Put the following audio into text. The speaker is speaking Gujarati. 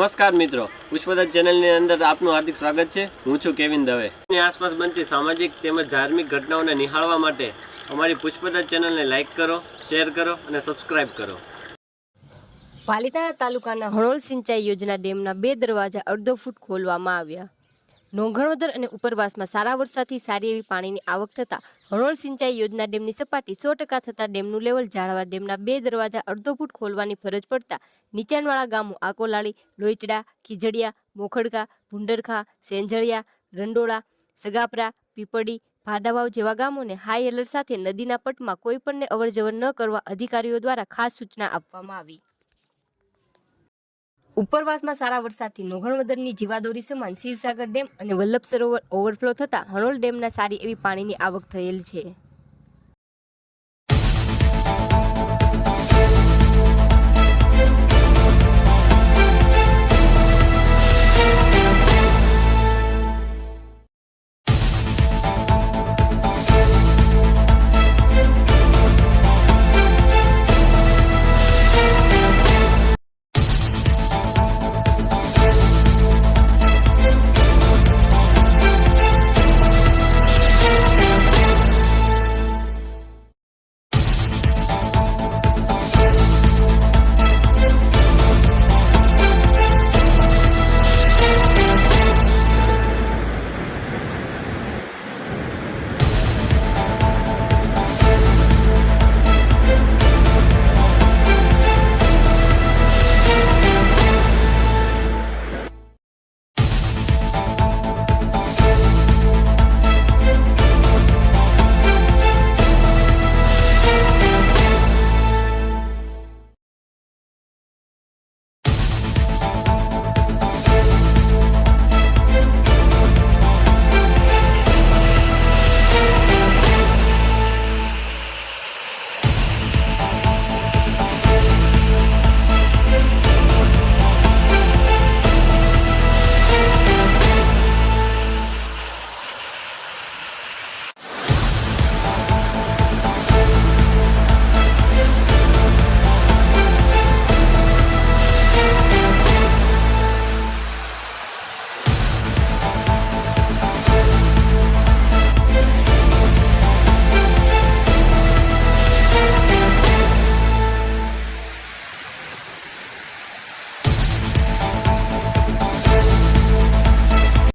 નમસ્કાર મિત્રો, પુષ્પદત્ત ચેનલની અંદર આપનું હાર્દિક સ્વાગત છે। હું છું કેવિન દવે। ની આસપાસ બનતી સામાજિક તેમજ ધાર્મિક ઘટનાઓને નિહાળવા માટે અમારી પુષ્પદત્ત ચેનલને લાઇક કરો, શેર કરો અને સબસ્ક્રાઇબ કરો। પાલિતાણા તાલુકાના હણોલ સિંચાઈ યોજના ડેમના 2 દરવાજા અડધો ફૂટ ખોલવામાં આવ્યા। નોંઘણોદર અને ઉપરવાસમાં સારા વરસાદથી સારી એવી પાણીની આવક થતાં હણોલ સિંચાઈ યોજના ડેમની સપાટી 100% થતાં ડેમનું લેવલ જાળવવા ડેમના 2 દરવાજા અડધો ફૂટ ખોલવાની ફરજ પડતા નીચાણવાળા ગામો આકોલાળી, લોઈચડા, ખીજડીયા, મોખડકા, ભુંડરખા, સેંજળિયા, રંડોળા, સગાપરા, પીપળી, ભાદાવાવ જેવા ગામોને હાઈ એલર્ટ સાથે નદીના પટમાં કોઈપણને અવરજવર ન કરવા અધિકારીઓ દ્વારા ખાસ સૂચના આપવામાં આવી। ઉપરવાસમાં સારા વરસાદથી નોંઘણવદરની જીવાદોરી સમાન શિવસાગર ડેમ અને વલ્લભ સરોવર ઓવરફ્લો થતાં હણોલ ડેમના સારી એવી પાણીની આવક થયેલ છે।